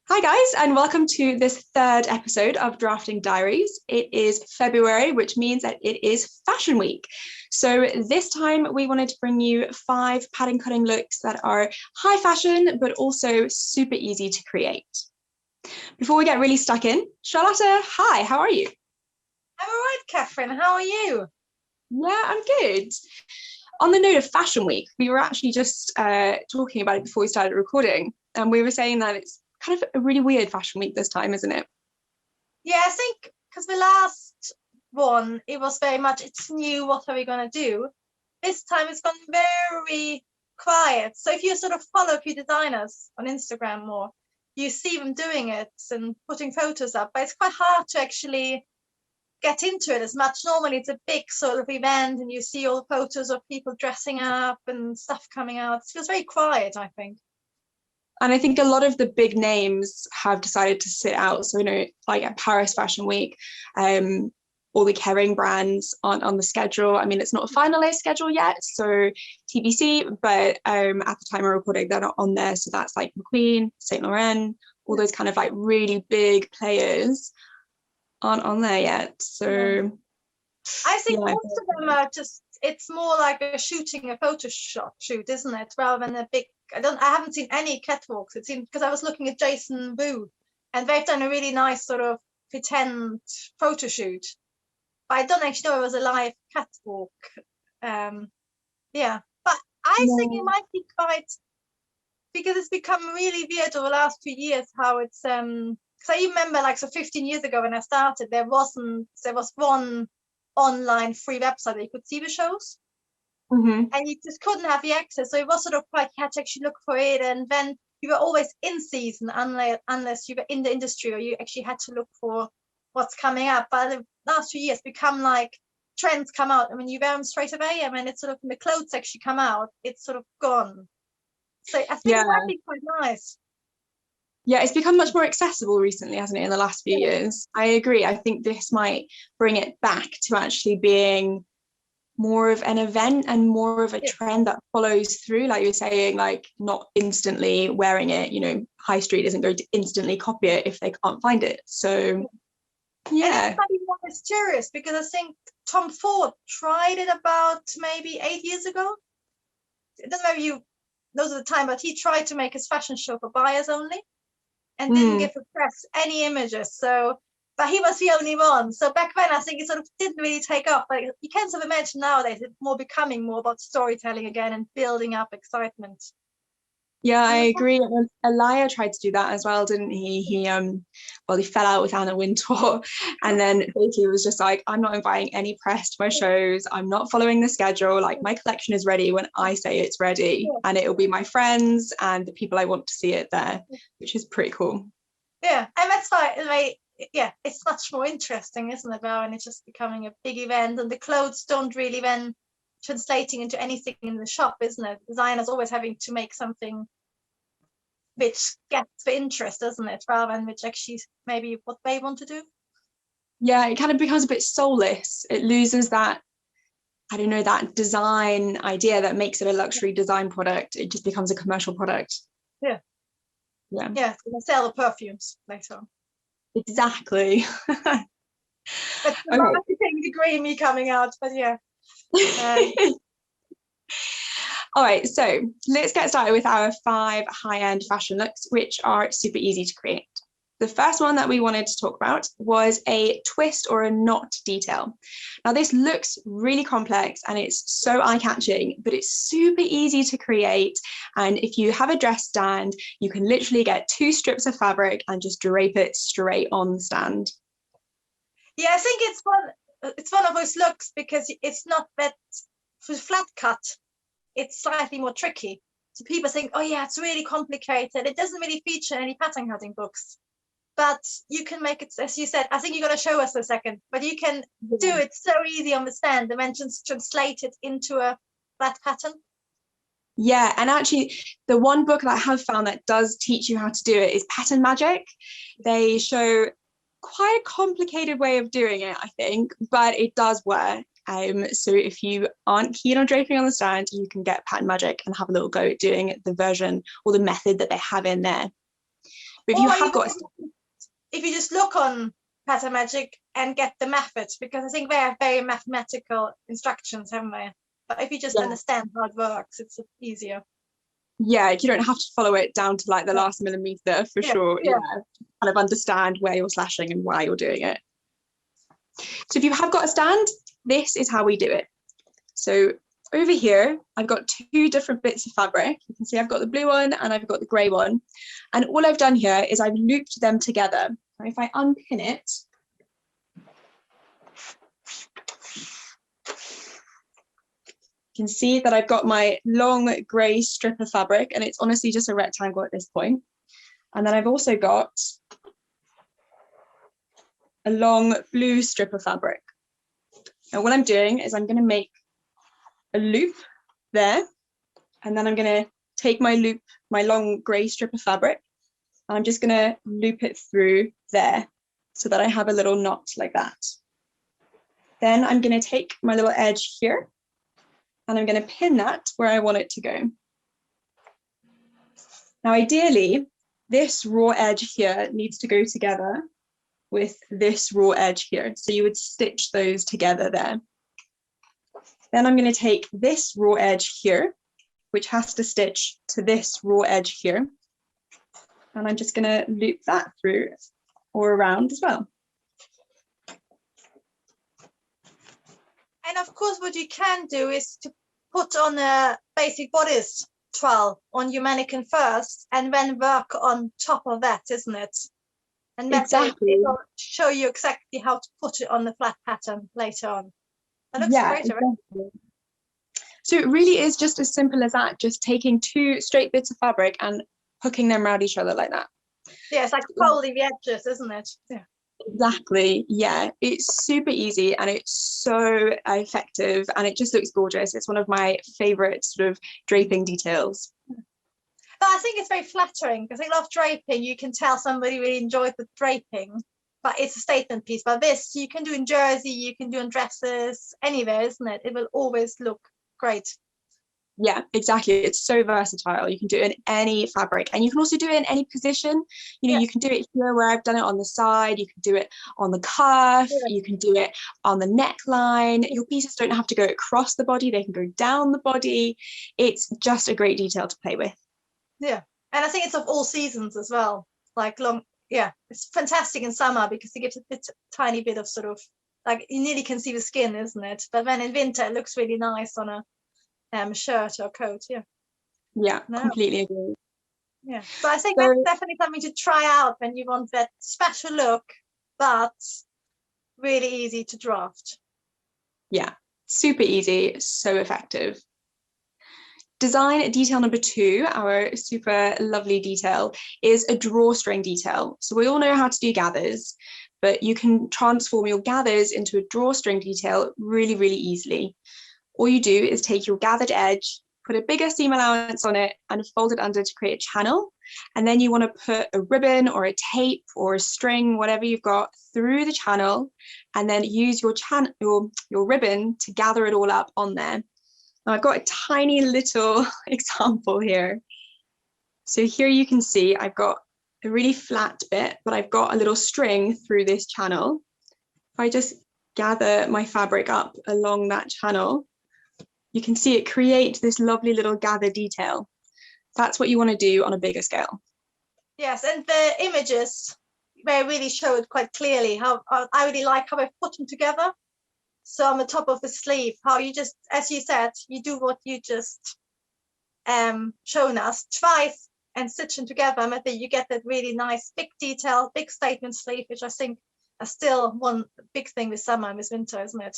Hi guys, and welcome to this third episode of Drafting Diaries. It is February, which means that it is Fashion Week. So this time we wanted to bring you 5 pattern cutting looks that are high fashion, but also super easy to create. Before we get really stuck in, Charlotta, hi, how are you? I'm all right, Catherine. How are you? Yeah, I'm good. On the note of Fashion Week, we were actually just talking about it before we started recording, and we were saying that it's kind of a really weird Fashion Week this time, isn't it? Yeah, I think because the last one, it was very much, it's new, what are we going to do? This time it's gone very quiet. So if you sort of follow a few designers on Instagram more, you see them doing it and putting photos up, but it's quite hard to actually get into it as much. Normally it's a big sort of event and you see all the photos of people dressing up and stuff coming out. It feels very quiet, I think. And I think a lot of the big names have decided to sit out. So, like at Paris Fashion Week, all the Kering brands aren't on the schedule. I mean, it's not a finalized schedule yet, so TBC, but at the time of recording, they're not on there. So that's like McQueen, Saint Laurent, all those kind of like really big players aren't on there yet. So I think yeah. most of them are just, it's more like a Photoshop shoot, isn't it? Rather than a big, I haven't seen any catwalks. It seems, because I was looking at Jason Wu and they've done a really nice sort of pretend photo shoot. But I don't actually know it was a live catwalk. Yeah, but I think it might be quite, because it's become really weird over the last few years how it's, because I remember like, so 15 years ago when I started, there was one online free website that you could see the shows, and you just couldn't have the access. So it was sort of quite, you had to actually look for it, and then you were always in season unless you were in the industry or you actually had to look for what's coming up. But the last few years become like trends come out. I mean, you wear them straight away. I mean, it's sort of when the clothes actually come out, it's sort of gone. So I think it might be quite nice. Yeah, it's become much more accessible recently, hasn't it, in the last few years? I agree. I think this might bring it back to actually being more of an event and more of a trend that follows through, like you're saying, like not instantly wearing it. High Street isn't going to instantly copy it if they can't find it. So yeah. And it's not more mysterious because I think Tom Ford tried it about maybe 8 years ago. I don't know if you those are the time, but he tried to make his fashion show for buyers only and didn't give the press any images. So, but he was the only one. So back then, I think it sort of didn't really take off. But you can sort of imagine nowadays it's becoming more about storytelling again and building up excitement. Yeah, I agree. Elia tried to do that as well, didn't he? He fell out with Anna Wintour, and then basically was just like, I'm not inviting any press to my shows. I'm not following the schedule. Like, my collection is ready when I say it's ready, and it'll be my friends and the people I want to see it there, which is pretty cool. Yeah, and that's why, it's much more interesting, isn't it? And it's just becoming a big event, and the clothes don't really then translating into anything in the shop, isn't it? Designers always having to make something which gets the interest, doesn't it? Rather than which actually maybe what they want to do. Yeah, it kind of becomes a bit soulless. It loses that, I don't know, that design idea that makes it a luxury design product. It just becomes a commercial product. Yeah. It's going to sell the perfumes later on. Exactly. That's the marketing degree me coming out, but yeah. All right, so let's get started with our 5 high-end fashion looks, which are super easy to create. The first one that we wanted to talk about was a twist or a knot detail. Now, this looks really complex and it's so eye-catching, but it's super easy to create. And if you have a dress stand, you can literally get 2 strips of fabric and just drape it straight on the stand. Yeah, I think it's one of those looks because it's not that for flat cut. It's slightly more tricky. So people think, oh yeah, it's really complicated. It doesn't really feature any pattern cutting books. But you can make it, as you said, I think you're going to show us in a second, but you can do it so easy on the stand and then just translate it into a flat pattern. Yeah, and actually the one book that I have found that does teach you how to do it is Pattern Magic. They show quite a complicated way of doing it, I think, but it does work. So if you aren't keen on draping on the stand, you can get Pattern Magic and have a little go at doing the version or the method that they have in there. But if you Or have got, if you just look on Pattern Magic and get the methods, because I think they have very mathematical instructions, haven't they? But if you just understand how it works, it's easier. Yeah, you don't have to follow it down to like the last millimeter for sure. Yeah, kind of understand where you're slashing and why you're doing it. So if you have got a stand, this is how we do it. So over here, I've got two different bits of fabric. You can see I've got the blue one and I've got the grey one. And all I've done here is I've looped them together. Now, if I unpin it, you can see that I've got my long grey strip of fabric, and it's honestly just a rectangle at this point. And then I've also got a long blue strip of fabric. And what I'm doing is I'm going to make a loop there, and then I'm going to take my loop, my long grey strip of fabric, and I'm just going to loop it through there so that I have a little knot like that. Then I'm going to take my little edge here, and I'm going to pin that where I want it to go. Now, ideally, this raw edge here needs to go together with this raw edge here. So you would stitch those together there. Then I'm going to take this raw edge here, which has to stitch to this raw edge here. And I'm just going to loop that through or around as well. And of course, what you can do is to put on a basic bodice trowel on your mannequin first, and then work on top of that, isn't it? And that it will show you exactly how to put it on the flat pattern later on. That looks great. Exactly. So it really is just as simple as that, just taking two straight bits of fabric and hooking them around each other like that. Yeah, it's like folding the edges, isn't it? Yeah. Exactly. Yeah, it's super easy and it's so effective, and it just looks gorgeous. It's one of my favorite sort of draping details. But I think it's very flattering, because I love draping. You can tell somebody really enjoyed the draping, but it's a statement piece. But this you can do in jersey, you can do in dresses, anywhere, isn't it? It will always look great. Yeah, exactly. It's so versatile. You can do it in any fabric, and you can also do it in any position. You know, you can do it here where I've done it on the side. You can do it on the cuff. You can do it on the neckline. Your pieces don't have to go across the body. They can go down the body. It's just a great detail to play with. Yeah, and I think it's of all seasons as well. Like long, yeah, it's fantastic in summer because it gives a tiny bit of sort of, like, you nearly can see the skin, isn't it? But then in winter it looks really nice on a shirt or coat. Yeah, completely agree. Yeah, so I think that's definitely something to try out when you want that special look, but really easy to draft. Yeah, super easy, so effective. Design detail number 2, our super lovely detail, is a drawstring detail. So we all know how to do gathers, but you can transform your gathers into a drawstring detail really, really easily. All you do is take your gathered edge, put a bigger seam allowance on it, and fold it under to create a channel. And then you want to put a ribbon or a tape or a string, whatever you've got, through the channel, and then use your ribbon to gather it all up on there. Now I've got a tiny little example here. So here you can see I've got a really flat bit, but I've got a little string through this channel. If I just gather my fabric up along that channel, you can see it create this lovely little gather detail. That's what you want to do on a bigger scale. Yes, and the images, they really show it quite clearly. How I really like how I've put them together. So on the top of the sleeve, how you just, as you said, you do what you just shown us twice and stitch them together, and then you get that really nice big detail, big statement sleeve, which I think is still one big thing this summer and this winter, isn't it?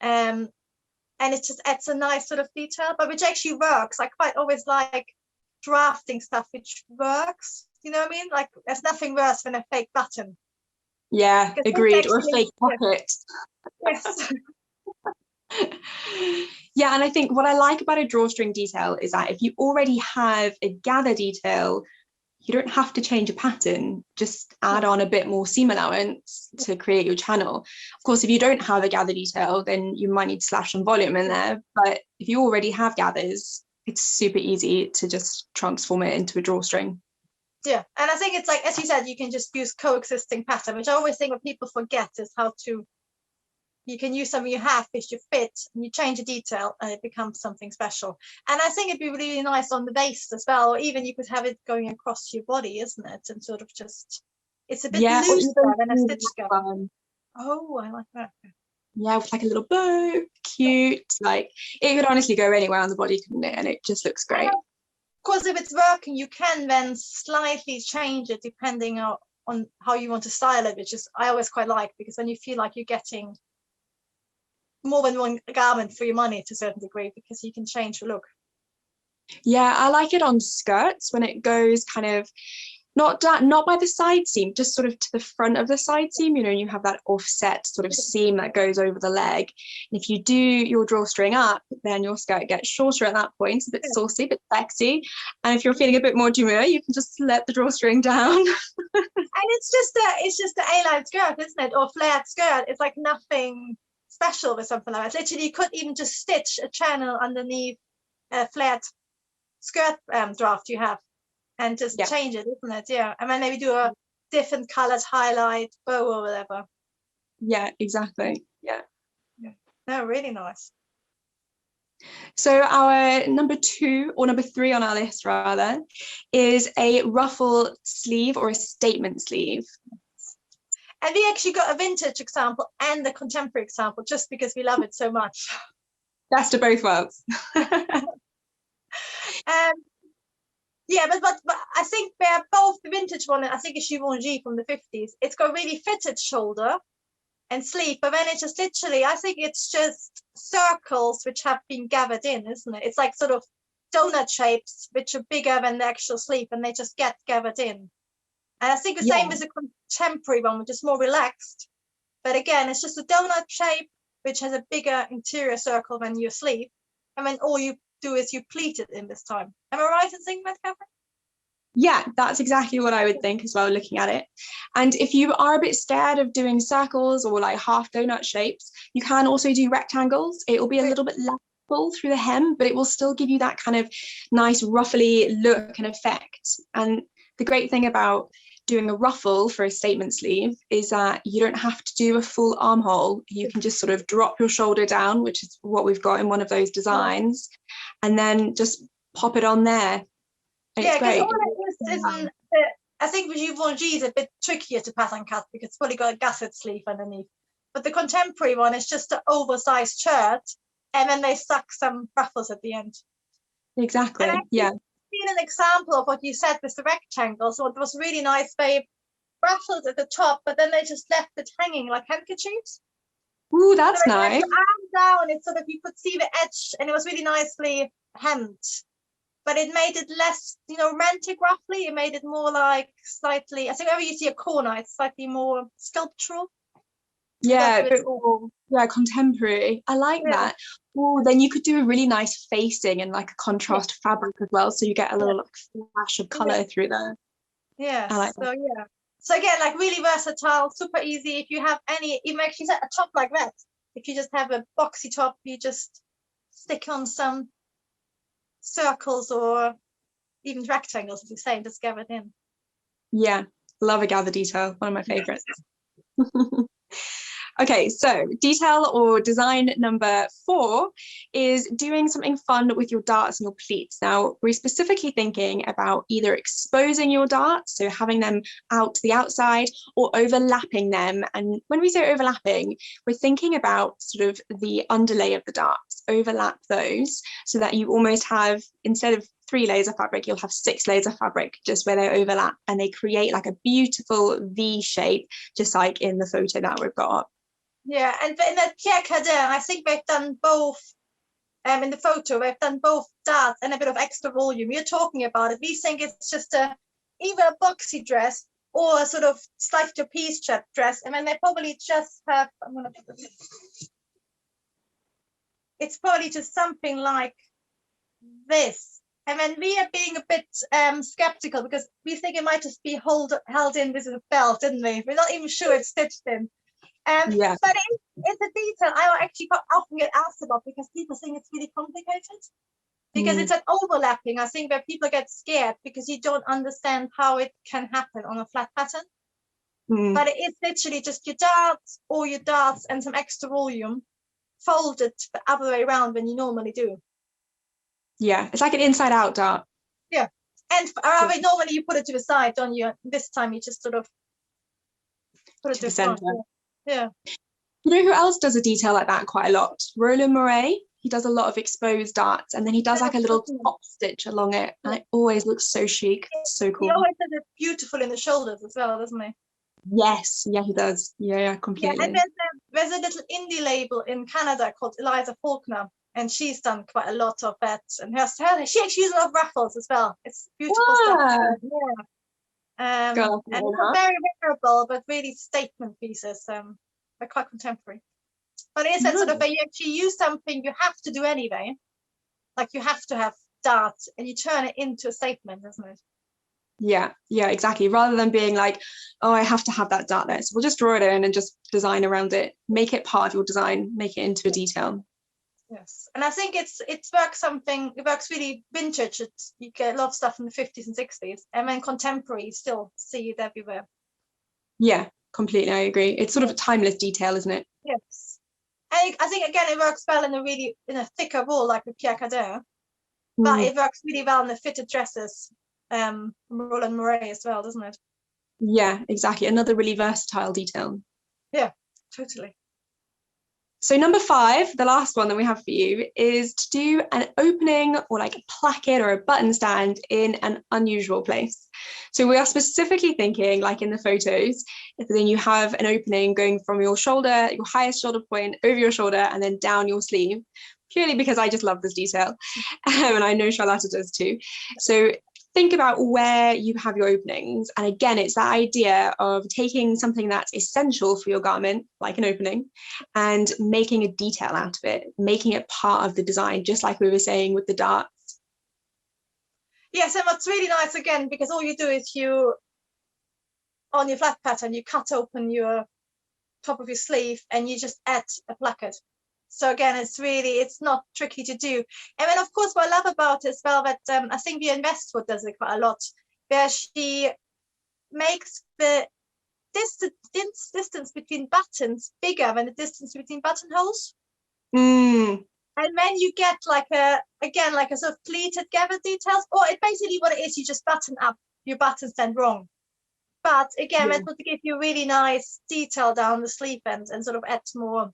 And it just adds a nice sort of detail, but which actually works. I quite always like drafting stuff which works. You know what I mean? Like, there's nothing worse than a fake button. Yeah, agreed. Or a fake pocket. Yes. Yeah, and I think what I like about a drawstring detail is that if you already have a gather detail, you don't have to change a pattern, just add on a bit more seam allowance to create your channel. Of course, if you don't have a gather detail, then you might need to slash some volume in there. But if you already have gathers, it's super easy to just transform it into a drawstring. Yeah, and I think it's like, as you said, you can just use coexisting pattern, which I always think what people forget is how to, you can use something you have, which you fit, and you change a detail, and it becomes something special. And I think it'd be really nice on the waist as well, or even you could have it going across your body, isn't it? And sort of just, it's a bit looser than a stitch gown. Oh, I like that. Yeah, with like a little bow, cute. Like, it could honestly go anywhere on the body, couldn't it? And it just looks great. Of course, if it's working, you can then slightly change it depending on how you want to style it, which is I always quite like, because then you feel like you're getting more than one garment for your money to a certain degree, because you can change the look. Yeah, I like it on skirts when it goes kind of not by the side seam, just sort of to the front of the side seam. You know, you have that offset sort of seam that goes over the leg. And if you do your drawstring up, then your skirt gets shorter at that point, a bit saucy, a bit sexy. And if you're feeling a bit more demure, you can just let the drawstring down. And it's just the A-line skirt, isn't it? Or flared skirt. It's like nothing special with something like that. Literally, you could even just stitch a channel underneath a flared skirt draft you have, and just change it, isn't it? Yeah, and then maybe do a different colored highlight bow or whatever. Yeah, exactly. Yeah. No, really nice. So our number 2, or number 3 on our list rather, is a ruffle sleeve or a statement sleeve. And we actually got a vintage example and a contemporary example just because we love it so much. Best of both worlds. Yeah, but I think they're both the vintage one, I think it's Givenchy from the 50s. It's got really fitted shoulder and sleeve, but then it's just literally, I think it's just circles which have been gathered in, isn't it? It's like sort of donut shapes which are bigger than the actual sleeve, and they just get gathered in. And I think the same as a contemporary one, which is more relaxed. But again, it's just a donut shape which has a bigger interior circle than your sleeve. And then all you do is you pleat it in this time. Am I right in saying that, Catherine? Yeah, that's exactly what I would think as well, looking at it. And if you are a bit scared of doing circles or like half donut shapes, you can also do rectangles. It will be a little bit less full through the hem, but it will still give you that kind of nice ruffly look and effect. And the great thing about doing a ruffle for a statement sleeve is that you don't have to do a full armhole. You can just sort of drop your shoulder down, which is what we've got in one of those designs, and then just pop it on there. Yeah, because all it isn't, I think with Givenchy is a bit trickier to pattern cut because it's probably got a gusset sleeve underneath. But the contemporary one is just an oversized shirt, and then they stuck some ruffles at the end. Exactly. And yeah. Seen an example of what you said with the rectangles. So it was really nice. They ruffled at the top, but then they just left it hanging like handkerchiefs. Ooh, that's so nice. Arm down, it's sort of you could see the edge, and it was really nicely hemmed. But it made it less, romantic, roughly. It made it more like slightly, I think whenever you see a corner, it's slightly more sculptural. Yeah, contemporary. I like that. Oh, then you could do a really nice facing and like a contrast fabric as well, so you get a little flash of color through there. Yeah. I like that. So again, like really versatile, super easy. If you have even actually a top like that, if you just have a boxy top, you just stick on some circles or even rectangles, as you say, just gather it in. Yeah, love a gather detail, one of my favorites. Okay, so detail or design number 4 is doing something fun with your darts and your pleats. Now, we're specifically thinking about either exposing your darts, so having them out to the outside, or overlapping them. And when we say overlapping, we're thinking about sort of the underlay of the darts, overlap those so that you almost have, instead of 3 layers of fabric, you'll have 6 layers of fabric just where they overlap, and they create like a beautiful V shape, just like in the photo that we've got. Yeah, and in the Pierre Cardin, I think they've done both. In the photo, they've done both darts and a bit of extra volume. You're talking about it. We think it's just either a boxy dress or a sort of slight trapeze dress, and then they probably just have. It's probably just something like this. And then we are being a bit skeptical because we think it might just be held in with a belt, didn't we? We're not even sure it's stitched in. But it's a detail I actually often get asked about because people think it's really complicated. because it's an overlapping, I think, where people get scared because you don't understand how it can happen on a flat pattern. But it is literally just your darts and some extra volume folded the other way around when you normally do. Yeah, it's like an inside out dart. Yeah. And normally you put it to the side, don't you? This time you just sort of put it to the center. Yeah. You know who else does a detail like that quite a lot? Roland Murray. He does a lot of exposed darts, and then he does like a little top stitch along it, and it always looks so chic. It's so cool. He always does it beautiful in the shoulders as well, doesn't he? Yes, yeah, he does. Yeah, completely. Yeah, and there's a little indie label in Canada called Eliza Faulkner, and she's done quite a lot of that. And she actually uses a lot of ruffles as well. It's beautiful stuff. Yeah. And it's very wearable, but really statement pieces. They're quite contemporary. But it is that sort of you actually use something you have to do anyway. Like you have to have darts, and you turn it into a statement, isn't it? Yeah, exactly. Rather than being like, oh, I have to have that dart there, so we'll just draw it in and just design around it, make it part of your design, make it into a detail. Yes, and I think it works really vintage. You get a lot of stuff from the 50s and 60s, and then contemporary, you still see it everywhere. Yeah, completely, I agree. It's sort of a timeless detail, isn't it? Yes, and I think again it works well in a thicker wool like with Pierre Cardin, but it works really well in the fitted dresses. Roland Murray as well, doesn't it? Yeah, exactly. Another really versatile detail. Yeah, totally. So number 5, the last one that we have for you, is to do an opening or like a placket or a button stand in an unusual place. So we are specifically thinking, like in the photos, if then you have an opening going from your shoulder, your highest shoulder point, over your shoulder, and then down your sleeve, purely because I just love this detail. And I know Charlotta does too. So think about where you have your openings. And again, it's that idea of taking something that's essential for your garment, like an opening, and making a detail out of it, making it part of the design, just like we were saying with the darts. Yes, and what's really nice, again, because all you do is on your flat pattern, you cut open your top of your sleeve and you just add a placket. So again, it's not tricky to do. And then, of course, what I love about it as well, that I think Vivienne Westwood does it quite a lot, where she makes the distance between buttons bigger than the distance between buttonholes. And then you get like a sort of pleated gather details, or it basically what it is, you just button up your button stand wrong. But again, that would give you a really nice detail down the sleeve ends and sort of add more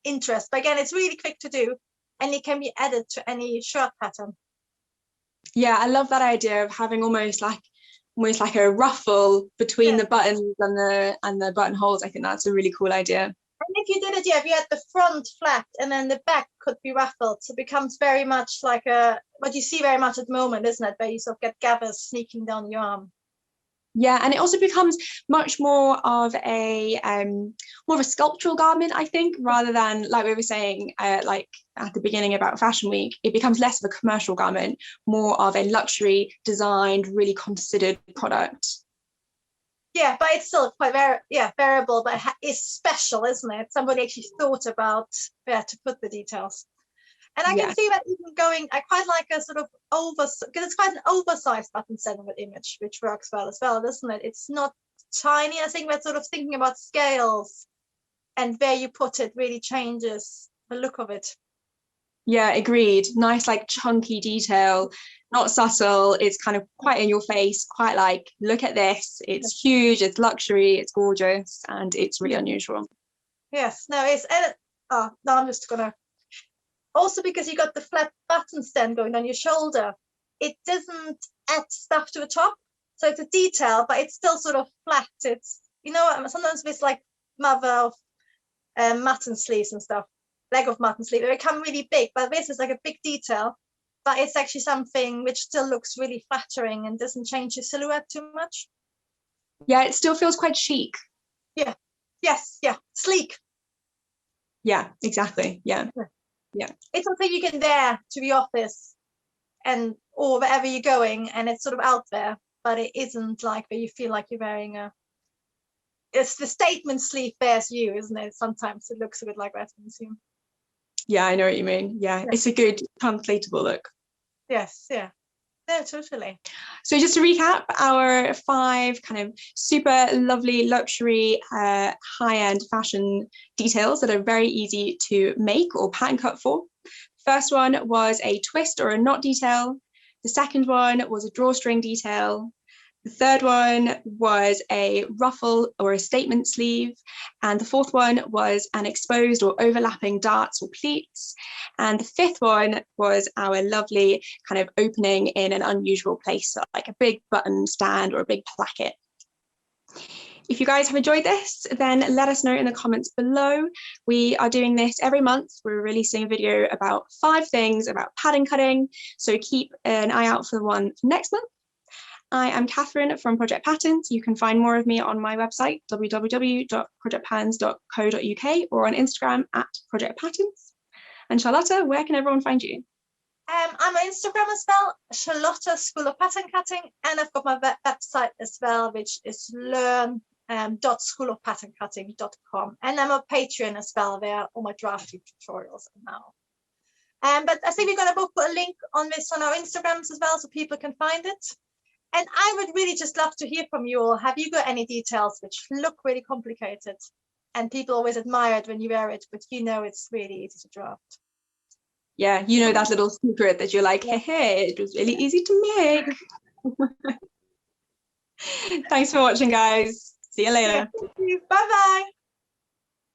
interest. But again, it's really quick to do, and it can be added to any shirt pattern. Yeah, I love that idea of having almost like a ruffle between the buttons and the buttonholes. I think that's a really cool idea. And if you did it, if you had the front flat and then the back could be ruffled, so it becomes very much like what you see very much at the moment, isn't it? Where you sort of get gathers sneaking down your arm. Yeah, and it also becomes much more of a sculptural garment, I think, rather than, like we were saying, like at the beginning about Fashion Week, it becomes less of a commercial garment, more of a luxury designed, really considered product. Yeah, but it's still quite variable, but it's special, isn't it? Somebody actually thought about where to put the details. And I can see that even going, I quite like a sort of because it's quite an oversized button sentiment image, which works well as well, doesn't it? It's not tiny. I think we're sort of thinking about scales, and where you put it really changes the look of it. Yeah, agreed. Nice, like chunky detail, not subtle. It's kind of quite in your face, quite like, look at this. It's huge, it's luxury, it's gorgeous, and it's really unusual. Yes, no, I'm just gonna. Also, because you got the flat button stand going on your shoulder, it doesn't add stuff to the top. So it's a detail, but it's still sort of flat. It's, sometimes it's like mother of mutton sleeves and stuff, leg of mutton sleeve. They become really big, but this is like a big detail, but it's actually something which still looks really flattering and doesn't change your silhouette too much. Yeah, it still feels quite chic. Yeah. Yes. Yeah. Sleek. Yeah, exactly. Yeah. It's something you can wear to the office or wherever you're going, and it's sort of out there, but it isn't like where you feel like you're wearing it's the statement sleeve bears you, isn't it? Sometimes it looks a bit like that, I assume. Yeah, I know what you mean. Yeah, it's a good translatable look. Yes, yeah. No, totally. So just to recap, our 5 kind of super lovely luxury high-end fashion details that are very easy to make or pattern cut for. First one was a twist or a knot detail. The second one was a drawstring detail. The third one was a ruffle or a statement sleeve. And the fourth one was an exposed or overlapping darts or pleats. And the fifth one was our lovely kind of opening in an unusual place, like a big button stand or a big placket. If you guys have enjoyed this, then let us know in the comments below. We are doing this every month. We're releasing a video about 5 things about pattern cutting. So keep an eye out for the one next month. I am Catherine from Project Patterns. You can find more of me on my website, www.projectpatterns.co.uk, or on Instagram at Project Patterns. And Charlotta, where can everyone find you? I'm on Instagram as well, Charlotta School of Pattern Cutting, and I've got my website as well, which is learn.schoolofpatternCutting.com, and I'm on Patreon as well, where all my drafting tutorials are now. But I think we're going to both put a link on this on our Instagrams as well, so people can find it. And I would really just love to hear from you all. Have you got any details which look really complicated and people always admire it when you wear it, but you know it's really easy to draft? Yeah, you know that little secret that you're like, hey, it was really easy to make. Thanks for watching, guys. See you later. Yeah, thank you. Bye-bye.